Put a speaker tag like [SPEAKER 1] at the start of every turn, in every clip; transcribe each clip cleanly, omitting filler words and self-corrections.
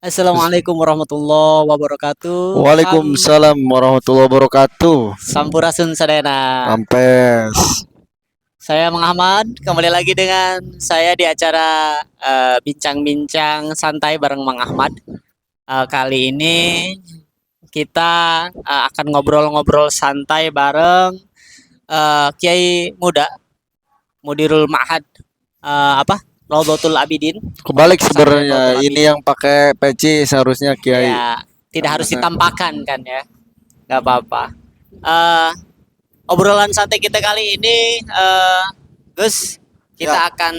[SPEAKER 1] Assalamualaikum warahmatullahi wabarakatuh.
[SPEAKER 2] Waalaikumsalam warahmatullahi wabarakatuh.
[SPEAKER 1] Sampurasun sadayana.
[SPEAKER 2] Rampes.
[SPEAKER 1] Saya Muhammad, kembali lagi dengan saya di acara bincang-bincang santai bareng Mang Ahmad. Kali ini kita akan ngobrol-ngobrol santai bareng Kiai Muda, Mudirul Ma'had apa? Raudhatul Abidin.
[SPEAKER 2] Kebalik
[SPEAKER 1] Pesantren
[SPEAKER 2] sebenarnya.
[SPEAKER 1] Raudhatul
[SPEAKER 2] Ini
[SPEAKER 1] Abidin.
[SPEAKER 2] yang pakai peci seharusnya Kiai.
[SPEAKER 1] Ya, tidak harus ditampakkan kan ya. Gak apa-apa. Eh, Obrolan santai kita kali ini, Gus, kita
[SPEAKER 2] Ya,
[SPEAKER 1] akan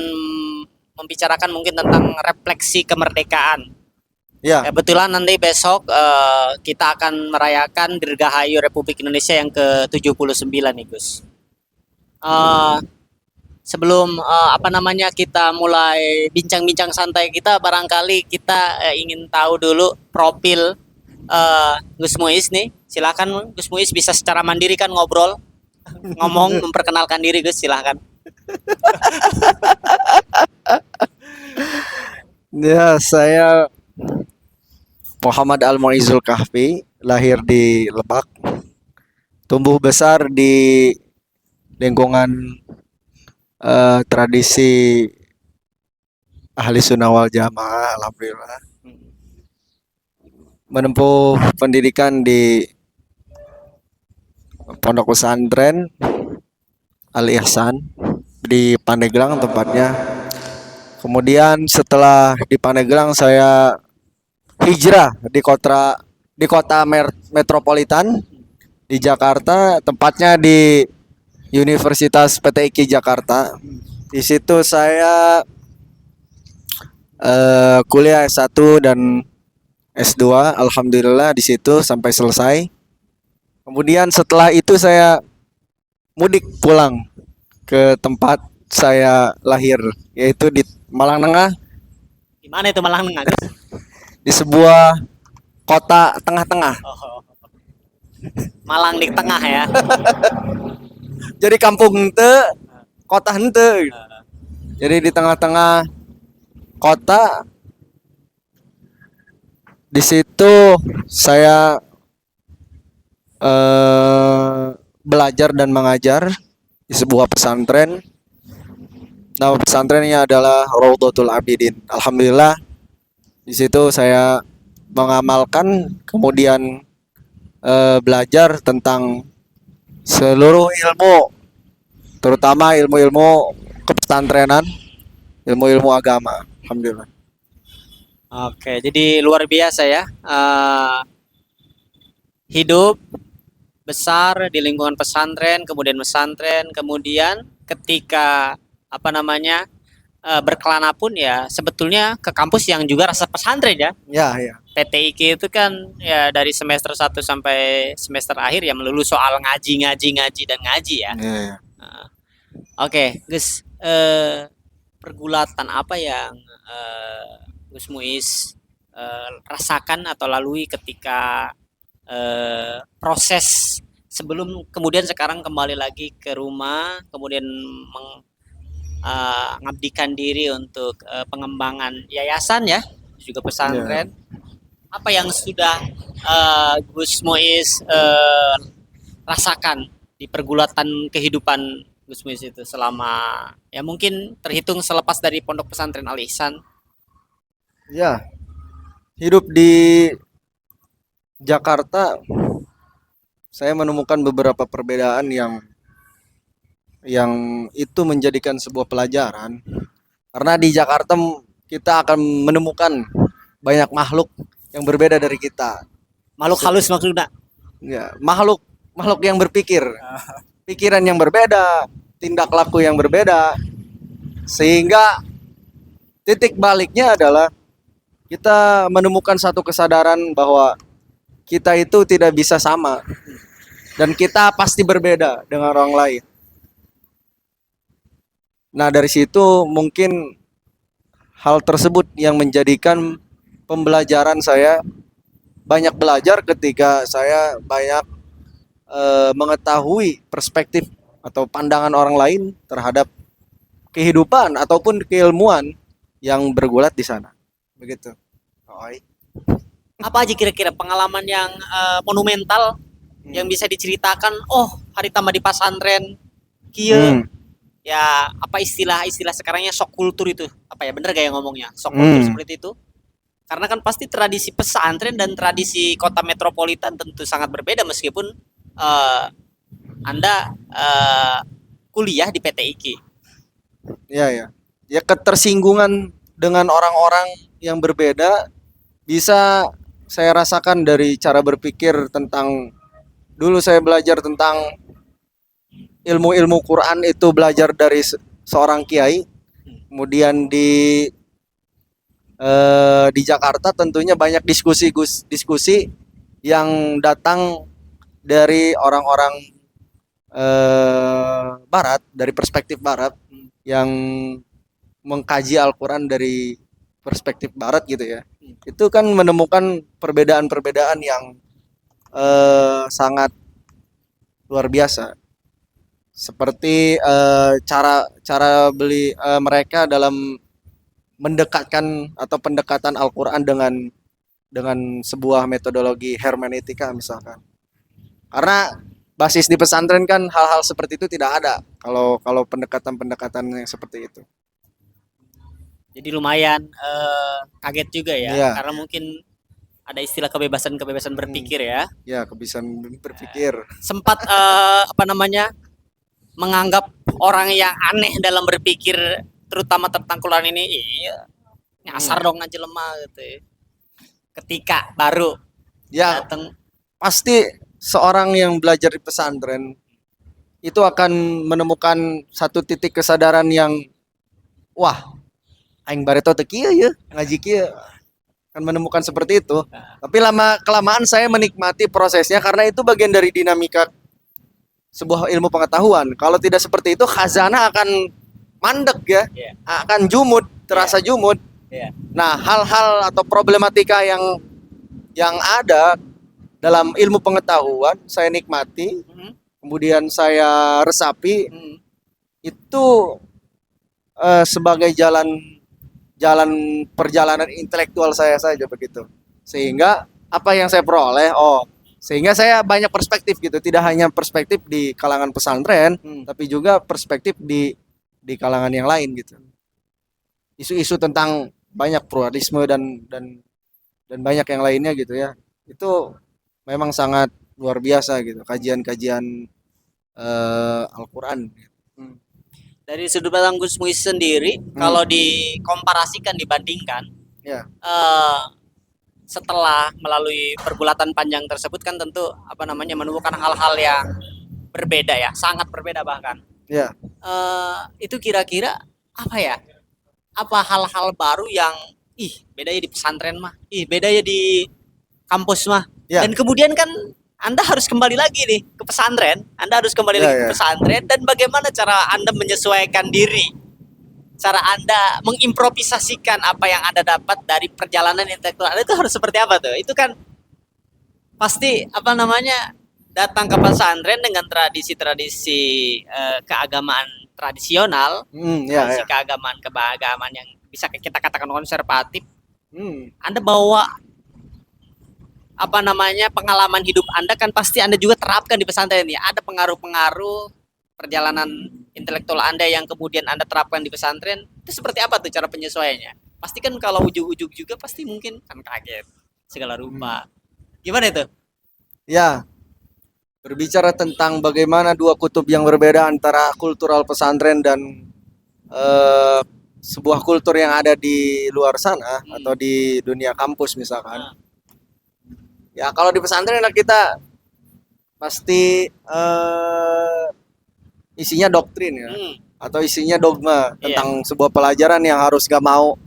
[SPEAKER 1] membicarakan mungkin tentang refleksi kemerdekaan.
[SPEAKER 2] ya.
[SPEAKER 1] Kebetulan nanti besok kita akan merayakan Dirgahayu Republik Indonesia yang ke-79 nih, Gus. Eh, Sebelum apa namanya kita mulai bincang-bincang santai kita, barangkali kita ingin tahu dulu profil Gus Muiz nih. Silakan Gus Muiz, bisa secara mandiri kan ngobrol, ngomong, memperkenalkan diri, Gus, silakan.
[SPEAKER 2] Ya, saya Muhammad Al Muizul Kahfi, lahir di Lebak, tumbuh besar di lingkungan tradisi ahli sunnah wal jamaah, alhamdulillah. Menempuh pendidikan di pondok pesantren Al Ihsan di Pandeglang tempatnya. Kemudian setelah di Pandeglang saya hijrah di kota metropolitan di Jakarta, tepatnya di Universitas PTIQ Jakarta. Di situ saya kuliah S1 dan S2, alhamdulillah di situ sampai selesai. Kemudian setelah itu saya mudik pulang ke tempat saya lahir, yaitu di Malang Tengah,
[SPEAKER 1] Di mana itu Malang Tengah, Gus?
[SPEAKER 2] di sebuah kota tengah-tengah.
[SPEAKER 1] Oh, Malang di tengah ya.
[SPEAKER 2] Jadi kampung hente, kota hente. Jadi di tengah-tengah kota. Di situ saya belajar dan mengajar di sebuah pesantren. Nama pesantrennya adalah Raudhatul Abidin. Alhamdulillah di situ saya mengamalkan, kemudian belajar tentang seluruh ilmu, terutama ilmu-ilmu kepesantrenan, ilmu-ilmu agama. Alhamdulillah.
[SPEAKER 1] Oke, jadi luar biasa ya. Hidup besar di lingkungan pesantren, kemudian ketika apa namanya berkelana pun ya sebetulnya ke kampus yang juga rasa pesantren ya.
[SPEAKER 2] Ya, ya.
[SPEAKER 1] PTIK itu kan ya dari semester 1 sampai semester akhir ya melulu soal ngaji, ngaji, ngaji dan ngaji ya.
[SPEAKER 2] Ya, ya.
[SPEAKER 1] Nah, Oke, Gus, pergulatan apa yang Gus Muiz rasakan atau lalui ketika proses sebelum kemudian sekarang kembali lagi ke rumah, kemudian mengabdikan diri untuk pengembangan yayasan ya, juga
[SPEAKER 2] Ya.
[SPEAKER 1] pesantren. Apa yang sudah Gus Muiz rasakan di pergulatan kehidupan Gus Muiz itu selama ya mungkin terhitung selepas dari pondok pesantren Al Ihsan.
[SPEAKER 2] Ya, hidup di Jakarta saya menemukan beberapa perbedaan yang itu menjadikan sebuah pelajaran. Karena di Jakarta kita akan menemukan banyak makhluk yang berbeda dari kita.
[SPEAKER 1] Makhluk halus maksudnya.
[SPEAKER 2] Ya, makhluk yang berpikir, pikiran yang berbeda, tindak laku yang berbeda, sehingga titik baliknya adalah kita menemukan satu kesadaran bahwa kita itu tidak bisa sama dan kita pasti berbeda dengan orang lain. Nah, dari situ mungkin hal tersebut yang menjadikan pembelajaran saya banyak belajar ketika saya banyak mengetahui perspektif atau pandangan orang lain terhadap kehidupan ataupun keilmuan yang bergulat di sana. Begitu. Oi.
[SPEAKER 1] Apa aja kira-kira pengalaman yang monumental yang bisa diceritakan? Oh, hari tamat di pesantren, kia,
[SPEAKER 2] Hmm.
[SPEAKER 1] ya apa istilah sekarangnya shock kultur itu? Apa ya bener gak yang ngomongnya? Shock kultur
[SPEAKER 2] Hmm.
[SPEAKER 1] seperti itu? Karena kan pasti tradisi pesantren dan tradisi kota metropolitan tentu sangat berbeda meskipun eh, Anda kuliah di PTIK.
[SPEAKER 2] Ya, ya. Ya, ketersinggungan dengan orang-orang yang berbeda bisa saya rasakan dari cara berpikir tentang, dulu saya belajar tentang ilmu-ilmu Quran itu belajar dari seorang kiai. Kemudian di Jakarta tentunya banyak diskusi yang datang dari orang-orang barat, dari perspektif barat yang mengkaji Al-Quran dari perspektif barat gitu ya. Itu kan menemukan perbedaan-perbedaan yang sangat luar biasa. Seperti cara cara mereka dalam mendekatkan atau pendekatan Al-Quran dengan sebuah metodologi hermeneutika misalkan. Karena basis di pesantren kan hal-hal seperti itu tidak ada kalau kalau pendekatan-pendekatan yang seperti itu.
[SPEAKER 1] Jadi lumayan kaget juga ya,
[SPEAKER 2] Iya,
[SPEAKER 1] karena mungkin ada istilah kebebasan-kebebasan berpikir ya.
[SPEAKER 2] ya kebiasaan berpikir.
[SPEAKER 1] Sempat apa namanya menganggap orang yang aneh dalam berpikir, terutama tentang Quran ini, iya nyasar dong aja lemah gitu. Ya. Ketika baru
[SPEAKER 2] Ya,
[SPEAKER 1] datang,
[SPEAKER 2] pasti seorang yang belajar di pesantren itu akan menemukan satu titik kesadaran yang wah, aing bareto teu kieu ya, ngaji kieu. Akan menemukan seperti itu. Tapi lama kelamaan saya menikmati prosesnya karena itu bagian dari dinamika sebuah ilmu pengetahuan. Kalau tidak seperti itu khazanah akan mandek ya,
[SPEAKER 1] yeah,
[SPEAKER 2] akan jumud, terasa jumud.
[SPEAKER 1] yeah.
[SPEAKER 2] Nah, hal-hal atau problematika yang ada dalam ilmu pengetahuan saya nikmati, kemudian saya resapi, itu sebagai jalan jalan perjalanan intelektual saya saja begitu. Sehingga apa yang saya peroleh, sehingga saya banyak perspektif gitu, tidak hanya perspektif di kalangan pesantren, tapi juga perspektif di kalangan yang lain gitu. Isu-isu tentang banyak pluralisme dan banyak yang lainnya gitu ya. Itu memang sangat luar biasa gitu kajian-kajian Al-Qur'an.
[SPEAKER 1] Dari sudut pandang Gus Muhyiddin sendiri, kalau dikomparasikan dibandingkan,
[SPEAKER 2] Ya.
[SPEAKER 1] setelah melalui pergulatan panjang tersebut kan tentu apa namanya menemukan hal-hal yang berbeda ya, sangat berbeda bahkan.
[SPEAKER 2] Ya.
[SPEAKER 1] Itu kira-kira apa ya? Apa hal-hal baru yang beda ya di pesantren mah, beda ya di kampus mah.
[SPEAKER 2] Ya.
[SPEAKER 1] Dan kemudian kan Anda harus kembali lagi nih ke pesantren, Anda harus kembali lagi ke pesantren, dan bagaimana cara Anda menyesuaikan diri, cara Anda mengimprovisasikan apa yang Anda dapat dari perjalanan intelektual Anda itu harus seperti apa tuh? Itu kan pasti apa namanya datang ke pesantren dengan tradisi-tradisi keagamaan tradisional, tradisi keagamaan yang bisa kita katakan konservatif. Anda bawa apa namanya pengalaman hidup Anda kan pasti Anda juga terapkan di pesantren ya. Ada pengaruh-pengaruh perjalanan intelektual Anda yang kemudian Anda terapkan di pesantren. Itu seperti apa tuh cara penyesuaiannya? Pasti kan kalau ujung-ujung juga pasti mungkin kan kaget segala rupa. Gimana itu?
[SPEAKER 2] Ya. Berbicara tentang bagaimana dua kutub yang berbeda antara kultural pesantren dan sebuah kultur yang ada di luar sana atau di dunia kampus misalkan. Ya kalau di pesantren kita pasti isinya doktrin ya, atau isinya dogma tentang sebuah pelajaran yang harus gak mau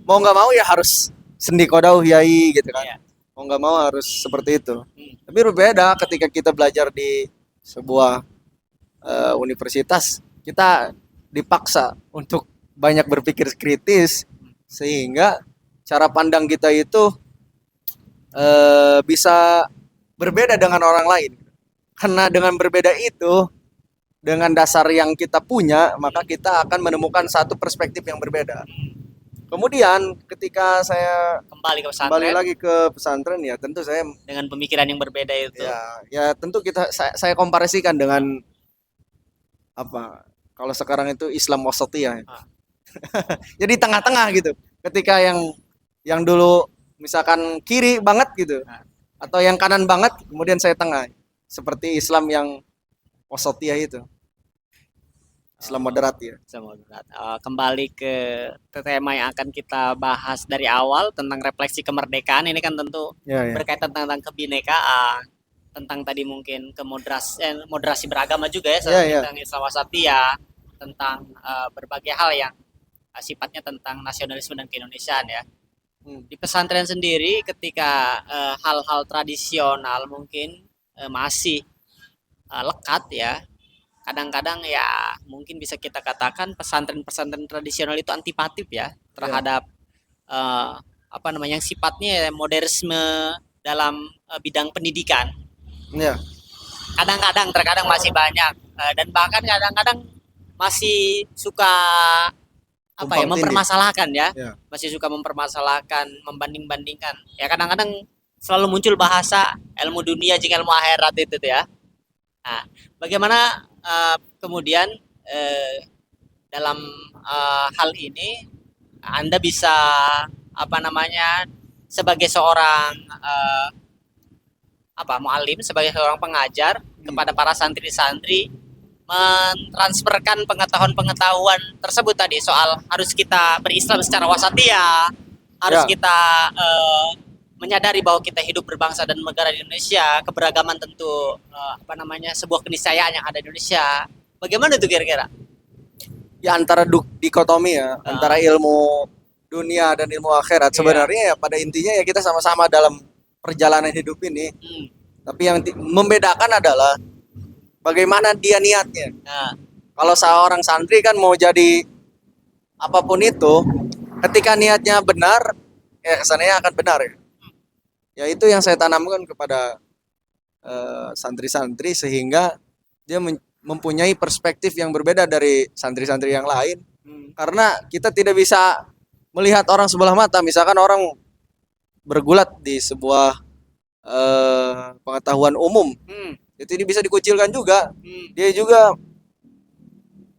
[SPEAKER 2] nggak mau ya harus sendi kodau yai gitu kan. Mau nggak mau harus seperti itu. Tapi berbeda ketika kita belajar di sebuah universitas, kita dipaksa untuk banyak berpikir kritis sehingga cara pandang kita itu bisa berbeda dengan orang lain. Karena dengan berbeda itu, dengan dasar yang kita punya, maka kita akan menemukan satu perspektif yang berbeda. Kemudian ketika saya
[SPEAKER 1] Kembali ke
[SPEAKER 2] kembali
[SPEAKER 1] pesantren
[SPEAKER 2] lagi ke pesantren, ya tentu saya,
[SPEAKER 1] dengan pemikiran yang berbeda itu.
[SPEAKER 2] ya tentu saya komparasikan dengan apa, kalau sekarang itu Islam wasatiyah.
[SPEAKER 1] Ah,
[SPEAKER 2] Jadi tengah-tengah gitu. Ketika yang dulu misalkan kiri banget gitu,
[SPEAKER 1] ah.
[SPEAKER 2] atau yang kanan banget, kemudian saya tengah. Seperti Islam yang wasatiyah itu, Islam
[SPEAKER 1] Oh,
[SPEAKER 2] moderat ya.
[SPEAKER 1] semoga kembali ke tema yang akan kita bahas dari awal tentang refleksi kemerdekaan ini kan tentu
[SPEAKER 2] Ya, ya.
[SPEAKER 1] berkaitan tentang kebinekaan, tentang tadi mungkin moderasi beragama juga ya,
[SPEAKER 2] Ya, ya.
[SPEAKER 1] tentang Islam Wasatiyah, tentang berbagai hal yang sifatnya tentang nasionalisme dan keindonesiaan ya.
[SPEAKER 2] Hmm.
[SPEAKER 1] Di pesantren sendiri ketika hal-hal tradisional mungkin masih lekat ya, kadang-kadang ya mungkin bisa kita katakan pesantren-pesantren tradisional itu antipatif ya terhadap eh, apa namanya yang sifatnya ya modernisme dalam bidang pendidikan.
[SPEAKER 2] Ya.
[SPEAKER 1] Kadang-kadang terkadang masih banyak dan bahkan kadang-kadang masih suka apa ya
[SPEAKER 2] Tumpang tindih.
[SPEAKER 1] mempermasalahkan ya,
[SPEAKER 2] Ya.
[SPEAKER 1] masih suka mempermasalahkan, membanding-bandingkan. Ya kadang-kadang selalu muncul bahasa ilmu dunia jika ilmu akhirat itu tuh ya. Nah, bagaimana kemudian eh, dalam hal ini Anda bisa apa namanya sebagai seorang apa mualim, sebagai seorang pengajar kepada para santri-santri mentransferkan pengetahuan-pengetahuan tersebut tadi soal harus kita berislam secara wasatiyah, harus
[SPEAKER 2] Ya.
[SPEAKER 1] kita menyadari bahwa kita hidup berbangsa dan negara di Indonesia, keberagaman tentu apa namanya sebuah keniscayaan yang ada di Indonesia. Bagaimana itu kira-kira?
[SPEAKER 2] Ya, antara dikotomi ya, antara ilmu dunia dan ilmu akhirat.
[SPEAKER 1] Iya.
[SPEAKER 2] Sebenarnya ya pada intinya ya kita sama-sama dalam perjalanan hidup ini.
[SPEAKER 1] Hmm.
[SPEAKER 2] Tapi yang membedakan adalah bagaimana dia niatnya.
[SPEAKER 1] Nah,
[SPEAKER 2] Kalau seorang santri kan mau jadi apapun itu, ketika niatnya benar, ya kesannya akan benar ya. Ya itu yang saya tanamkan kepada santri-santri sehingga dia mempunyai perspektif yang berbeda dari santri-santri yang lain. Karena kita tidak bisa melihat orang sebelah mata. Misalkan orang bergulat di sebuah pengetahuan umum, itu bisa dikucilkan juga. Dia juga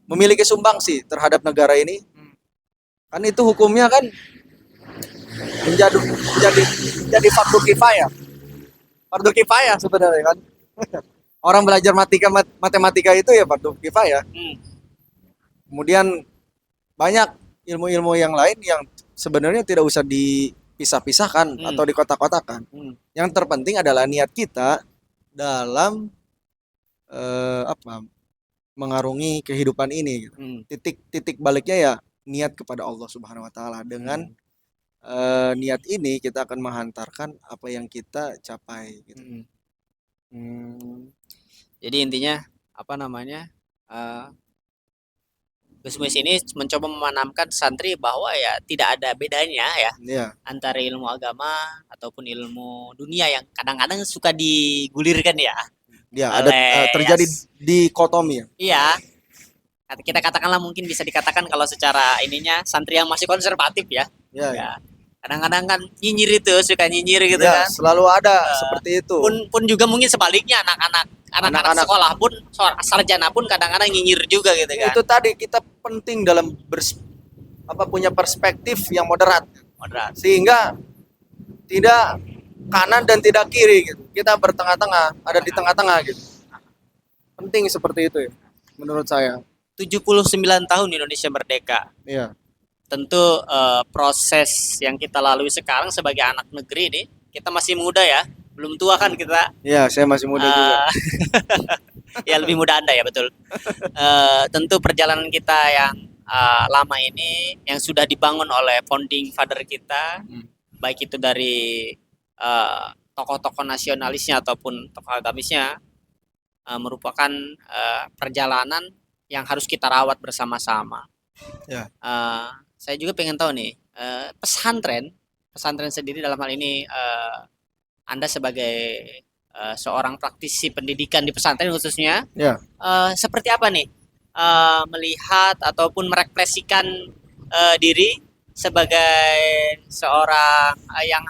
[SPEAKER 2] memiliki sumbangsi terhadap negara ini. Kan itu hukumnya kan menjadi fardu kifayah. Fardu kifayah sebenarnya kan. Orang belajar matematika itu ya fardu kifayah. Kemudian banyak ilmu-ilmu yang lain yang sebenarnya tidak usah dipisah-pisahkan atau dikotak-kotakan. Yang terpenting adalah niat kita dalam mengarungi kehidupan ini gitu. Titik baliknya ya niat kepada Allah Subhanahu wa taala. Dengan niat ini kita akan menghantarkan apa yang kita capai gitu.
[SPEAKER 1] Jadi intinya apa namanya? Gus Muis ini mencoba menanamkan santri bahwa ya tidak ada bedanya ya
[SPEAKER 2] Iya.
[SPEAKER 1] antara ilmu agama ataupun ilmu dunia yang kadang-kadang suka digulirkan ya
[SPEAKER 2] Ya, ada
[SPEAKER 1] oleh
[SPEAKER 2] terjadi dikotomi ya.
[SPEAKER 1] iya, kita katakanlah mungkin bisa dikatakan kalau secara ininya santri yang masih konservatif ya.
[SPEAKER 2] Ya,
[SPEAKER 1] Ya. Kadang-kadang kan nyinyir itu suka nyinyir gitu
[SPEAKER 2] ya,
[SPEAKER 1] kan.
[SPEAKER 2] selalu ada seperti itu.
[SPEAKER 1] Pun juga mungkin sebaliknya anak-anak sekolah pun sarjana pun kadang-kadang nyinyir juga gitu kan.
[SPEAKER 2] Itu tadi kita penting dalam punya perspektif yang moderat.
[SPEAKER 1] Moderat.
[SPEAKER 2] Sehingga tidak kanan dan tidak kiri gitu. Kita bertengah-tengah, ada di tengah-tengah gitu. Penting seperti itu ya, menurut saya.
[SPEAKER 1] 79 tahun Indonesia merdeka.
[SPEAKER 2] Iya.
[SPEAKER 1] Tentu proses yang kita lalui sekarang sebagai anak negeri ini, kita masih muda ya, belum tua kan kita.
[SPEAKER 2] Iya, saya masih muda juga.
[SPEAKER 1] Ya lebih muda Anda ya betul. Tentu perjalanan kita yang lama ini yang sudah dibangun oleh founding father kita, baik itu dari tokoh-tokoh nasionalisnya ataupun tokoh agamisnya, merupakan perjalanan yang harus kita rawat bersama-sama.
[SPEAKER 2] Ya.
[SPEAKER 1] Saya juga pengen tahu nih, pesantren sendiri dalam hal ini Anda sebagai seorang praktisi pendidikan di pesantren khususnya,
[SPEAKER 2] Ya.
[SPEAKER 1] Seperti apa nih melihat ataupun merepresikan diri sebagai seorang yang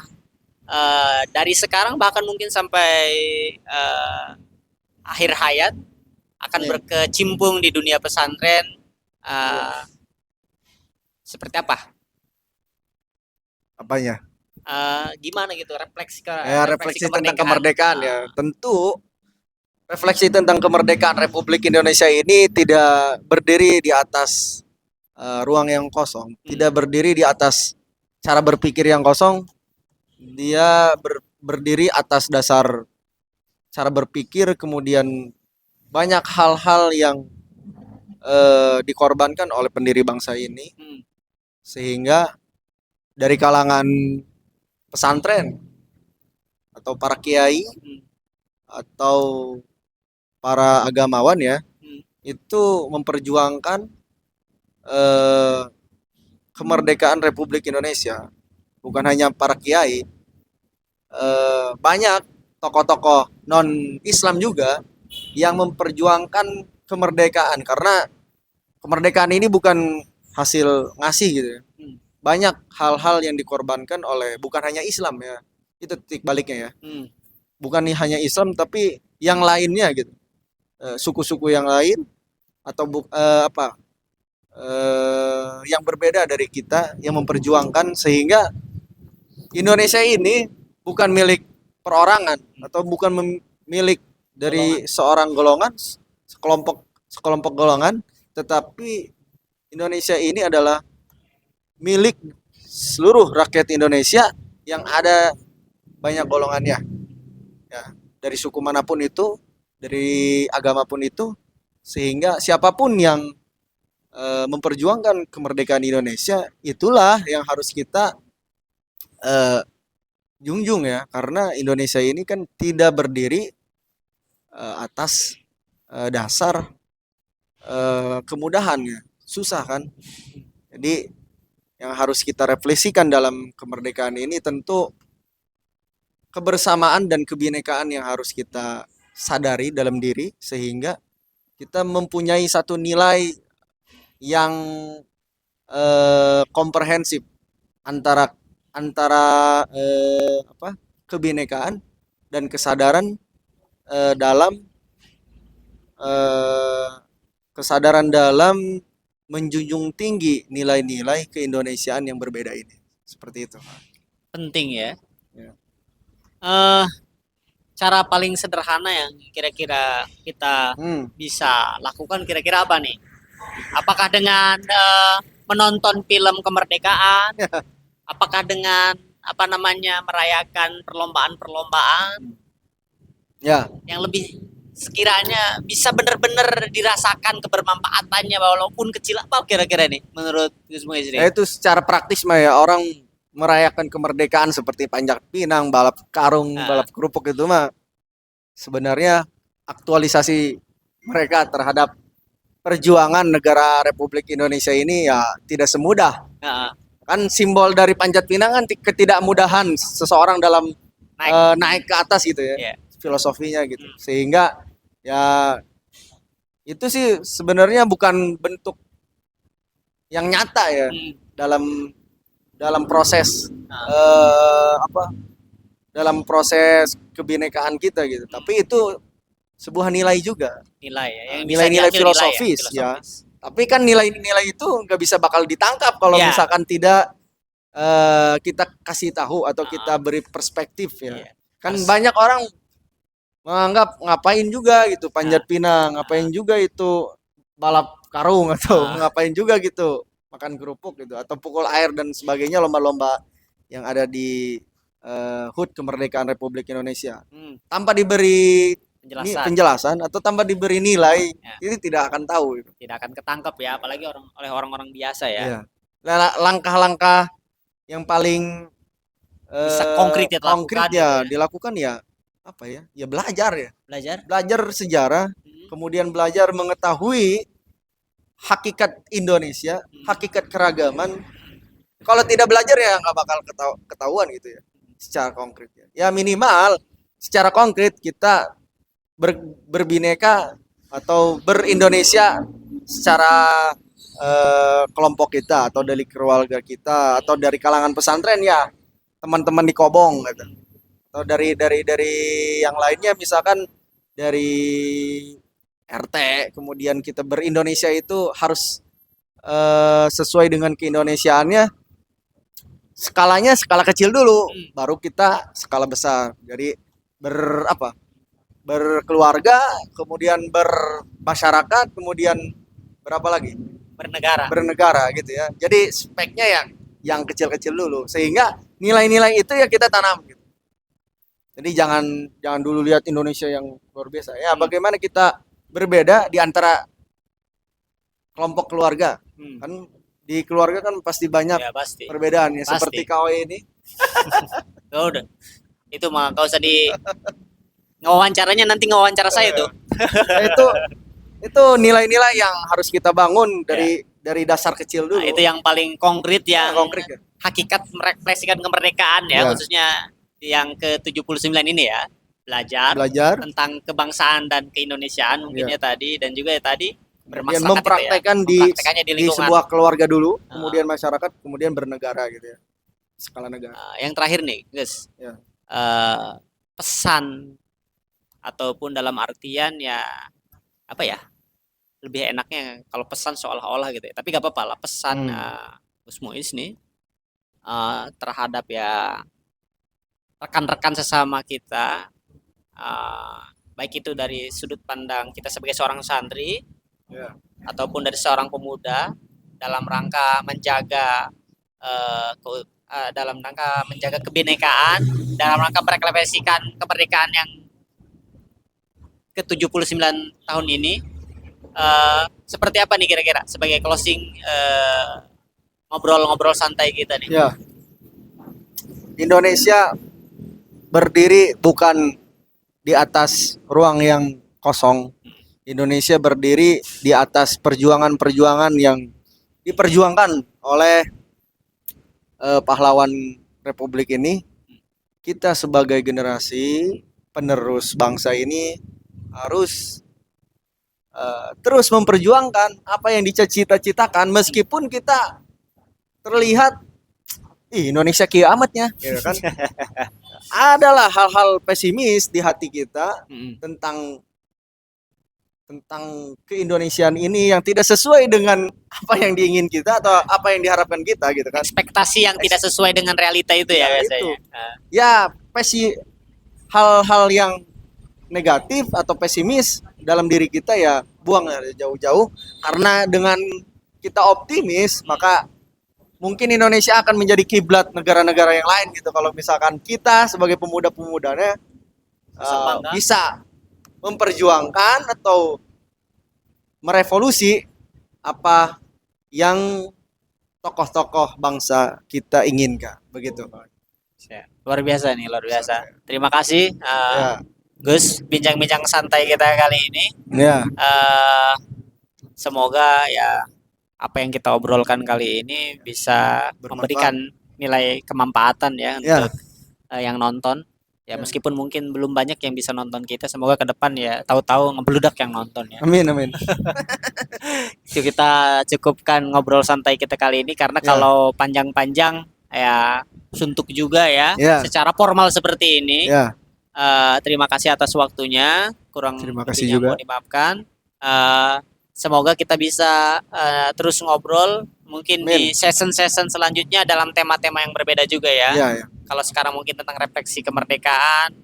[SPEAKER 1] dari sekarang bahkan mungkin sampai eh, akhir hayat akan
[SPEAKER 2] Iya.
[SPEAKER 1] berkecimpung di dunia pesantren, eh, seperti apa?
[SPEAKER 2] Apanya?
[SPEAKER 1] Gimana gitu refleksi
[SPEAKER 2] Ya,
[SPEAKER 1] refleksi
[SPEAKER 2] refleksi tentang
[SPEAKER 1] kemerdekaan?
[SPEAKER 2] kemerdekaan ya. Tentu refleksi tentang kemerdekaan Republik Indonesia ini tidak berdiri di atas ruang yang kosong, tidak berdiri di atas cara berpikir yang kosong. Dia berdiri atas dasar cara berpikir, kemudian banyak hal-hal yang dikorbankan oleh pendiri bangsa ini,
[SPEAKER 1] Hmm,
[SPEAKER 2] sehingga dari kalangan pesantren atau para kiai
[SPEAKER 1] hmm,
[SPEAKER 2] atau para agamawan ya,
[SPEAKER 1] hmm,
[SPEAKER 2] itu memperjuangkan eh, kemerdekaan Republik Indonesia. Bukan hanya para kiai, banyak tokoh-tokoh non Islam juga yang memperjuangkan kemerdekaan, karena kemerdekaan ini bukan hasil ngasih gitu ya.
[SPEAKER 1] hmm,
[SPEAKER 2] Banyak hal-hal yang dikorbankan oleh bukan hanya Islam ya. Itu titik baliknya ya.
[SPEAKER 1] hmm.
[SPEAKER 2] Bukan hanya Islam tapi yang lainnya gitu. Suku-suku yang lain atau apa? Yang berbeda dari kita yang memperjuangkan, sehingga Indonesia ini bukan milik perorangan atau bukan milik dari seorang golongan, sekelompok sekelompok golongan, tetapi Indonesia ini adalah milik seluruh rakyat Indonesia yang ada banyak golongannya ya, dari suku manapun itu, dari agama pun itu, sehingga siapapun yang memperjuangkan kemerdekaan Indonesia itulah yang harus kita eh, junjung ya, karena Indonesia ini kan tidak berdiri atas dasar kemudahannya, susah kan. Jadi yang harus kita refleksikan dalam kemerdekaan ini tentu kebersamaan dan kebinekaan yang harus kita sadari dalam diri, sehingga kita mempunyai satu nilai yang komprehensif antara antara apa, kebinekaan dan kesadaran dalam eh, kesadaran dalam menjunjung tinggi nilai-nilai keindonesiaan yang berbeda ini. Seperti itu.
[SPEAKER 1] Penting ya.
[SPEAKER 2] Ya.
[SPEAKER 1] eh Cara paling sederhana yang kira-kira kita
[SPEAKER 2] Hmm.
[SPEAKER 1] bisa lakukan kira-kira apa nih? Apakah dengan menonton film kemerdekaan? Apakah dengan apa namanya merayakan perlombaan-perlombaan
[SPEAKER 2] Ya,
[SPEAKER 1] yang lebih sekiranya bisa benar-benar dirasakan kebermanfaatannya walaupun kecil, apa kira-kira nih menurut Gus
[SPEAKER 2] ya
[SPEAKER 1] Muhyiddin?
[SPEAKER 2] itu secara praktis mah ya, orang merayakan kemerdekaan seperti panjat pinang, balap karung,
[SPEAKER 1] Nah,
[SPEAKER 2] balap kerupuk itu mah sebenarnya aktualisasi mereka terhadap perjuangan negara Republik Indonesia ini ya tidak semudah.
[SPEAKER 1] nah,
[SPEAKER 2] Kan simbol dari panjat pinang kan ketidakmudahan seseorang dalam
[SPEAKER 1] naik,
[SPEAKER 2] naik ke atas gitu ya,
[SPEAKER 1] ya.
[SPEAKER 2] filosofinya gitu. Sehingga ya itu sih sebenarnya bukan bentuk yang nyata ya
[SPEAKER 1] Hmm,
[SPEAKER 2] dalam dalam proses
[SPEAKER 1] nah,
[SPEAKER 2] apa, dalam proses kebinekaan kita gitu. Tapi itu sebuah nilai juga,
[SPEAKER 1] nilai ya, yang bisa
[SPEAKER 2] nilai-nilai
[SPEAKER 1] diambil nilai ya,
[SPEAKER 2] filosofis ya.
[SPEAKER 1] filosofis.
[SPEAKER 2] Tapi kan nilai-nilai itu nggak bisa bakal ditangkap kalau
[SPEAKER 1] Ya,
[SPEAKER 2] misalkan tidak kita kasih tahu atau kita
[SPEAKER 1] nah,
[SPEAKER 2] beri perspektif ya.
[SPEAKER 1] iya.
[SPEAKER 2] Kan
[SPEAKER 1] Harus,
[SPEAKER 2] banyak orang menganggap ngapain juga gitu
[SPEAKER 1] nah,
[SPEAKER 2] panjat pinang, ngapain juga itu balap karung atau
[SPEAKER 1] nah,
[SPEAKER 2] ngapain juga gitu makan kerupuk gitu atau pukul air dan sebagainya, lomba-lomba yang ada di HUT kemerdekaan Republik Indonesia tanpa diberi
[SPEAKER 1] penjelasan
[SPEAKER 2] penjelasan atau tanpa diberi nilai,
[SPEAKER 1] ya,
[SPEAKER 2] ini tidak akan tahu gitu.
[SPEAKER 1] tidak akan ketangkep ya, apalagi oleh orang-orang biasa ya.
[SPEAKER 2] Iya. Langkah-langkah yang paling
[SPEAKER 1] Bisa konkret ya
[SPEAKER 2] konkret
[SPEAKER 1] dilakukan gitu
[SPEAKER 2] ya
[SPEAKER 1] ya.
[SPEAKER 2] dilakukan ya apa ya? Ya belajar ya.
[SPEAKER 1] Belajar.
[SPEAKER 2] Belajar sejarah, kemudian belajar mengetahui hakikat Indonesia, hakikat keragaman. Kalau tidak belajar ya nggak bakal ketahuan gitu ya, secara konkret ya. Ya minimal secara konkret kita berbineka atau berindonesia secara kelompok kita atau dari keluarga kita atau dari kalangan pesantren ya teman-teman di Kobong gitu. Atau dari yang lainnya misalkan dari RT, kemudian kita ber-Indonesia itu harus sesuai dengan keindonesiaannya, skalanya skala kecil dulu baru kita skala besar. Jadi berkeluarga, kemudian bermasyarakat, kemudian berapa lagi bernegara gitu ya. Jadi speknya yang kecil-kecil dulu sehingga nilai-nilai itu ya kita tanam gitu. Jadi jangan dulu lihat Indonesia yang luar biasa ya, bagaimana kita berbeda di antara kelompok keluarga. Kan di keluarga kan pasti banyak
[SPEAKER 1] Ya pasti.
[SPEAKER 2] perbedaan ya,
[SPEAKER 1] Pasti.
[SPEAKER 2] seperti KW ini.
[SPEAKER 1] Oh, udah. Itu mah kau usah di ngewawancaranya, nanti ngewawancara saya tuh.
[SPEAKER 2] Nah, itu nilai-nilai yang harus kita bangun dari dasar kecil dulu.
[SPEAKER 1] Nah, itu yang paling konkret, yang
[SPEAKER 2] konkret ya.
[SPEAKER 1] hakikat merefleksikan kemerdekaan ya,
[SPEAKER 2] Ya.
[SPEAKER 1] khususnya yang ke-79 ini ya. Belajar tentang kebangsaan dan keindonesiaan mungkinnya tadi, dan juga ya tadi
[SPEAKER 2] Kemudian
[SPEAKER 1] bermasyarakat
[SPEAKER 2] mempraktekkan
[SPEAKER 1] mempraktekannya di
[SPEAKER 2] di
[SPEAKER 1] lingkungan.
[SPEAKER 2] sebuah keluarga dulu, kemudian masyarakat, kemudian bernegara gitu ya. Skala negara.
[SPEAKER 1] Yang terakhir nih, guys.
[SPEAKER 2] Ya.
[SPEAKER 1] Pesan ataupun dalam artian ya apa ya? Lebih enaknya kalau pesan seolah-olah gitu ya. Tapi gak apa-apa lah pesan Gus Muiz nih terhadap ya rekan-rekan sesama kita, baik itu dari sudut pandang kita sebagai seorang santri ataupun dari seorang pemuda dalam rangka menjaga kebinekaan, dalam rangka merefleksikan kemerdekaan yang ke-79 tahun ini. Seperti apa nih kira-kira sebagai closing ngobrol-ngobrol santai kita nih?
[SPEAKER 2] Ya. Indonesia berdiri bukan di atas ruang yang kosong. Indonesia berdiri di atas perjuangan-perjuangan yang diperjuangkan oleh pahlawan Republik ini. Kita sebagai generasi penerus bangsa ini harus terus memperjuangkan apa yang dicita-citakan, meskipun kita terlihat Indonesia kiamatnya, gitu kan? Adalah hal-hal pesimis di hati kita tentang keindonesiaan ini yang tidak sesuai dengan apa yang diingin kita atau apa yang diharapkan kita, gitu kan?
[SPEAKER 1] Ekspektasi yang tidak sesuai dengan realita itu ya biasanya.
[SPEAKER 2] Itu. Ya, hal-hal yang negatif atau pesimis dalam diri kita ya buang jauh-jauh, karena dengan kita optimis maka mungkin Indonesia akan menjadi kiblat negara-negara yang lain gitu, kalau misalkan kita sebagai pemuda-pemudanya bisa memperjuangkan atau merevolusi apa yang tokoh-tokoh bangsa kita inginkan, begitu.
[SPEAKER 1] Luar biasa nih, luar biasa. Terima kasih Gus, bincang-bincang santai kita kali ini. Semoga ya apa yang kita obrolkan kali ini bisa memberikan nilai kemanfaatan ya untuk yang nonton. Ya meskipun mungkin belum banyak yang bisa nonton kita, semoga ke depan ya tahu-tahu ngebludak yang nonton ya.
[SPEAKER 2] Amin amin.
[SPEAKER 1] Itu kita cukupkan ngobrol santai kita kali ini, karena kalau panjang-panjang ya suntuk juga ya. Secara formal seperti ini. Terima kasih atas waktunya. Kurang lebihnya mohon dimaafkan. Semoga kita bisa terus ngobrol mungkin di season-season selanjutnya dalam tema-tema yang berbeda juga ya. Kalau sekarang mungkin tentang refleksi kemerdekaan,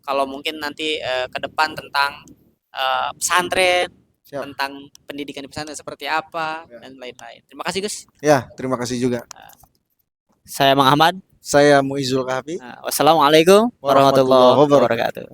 [SPEAKER 1] kalau mungkin nanti ke depan tentang pesantren, tentang pendidikan di pesantren seperti apa dan lain-lain. Terima kasih Gus.
[SPEAKER 2] Ya, terima kasih juga.
[SPEAKER 1] Saya Mang Ahmad.
[SPEAKER 2] Saya Muizul Kahfi.
[SPEAKER 1] Wassalamualaikum warahmatullahi wabarakatuh.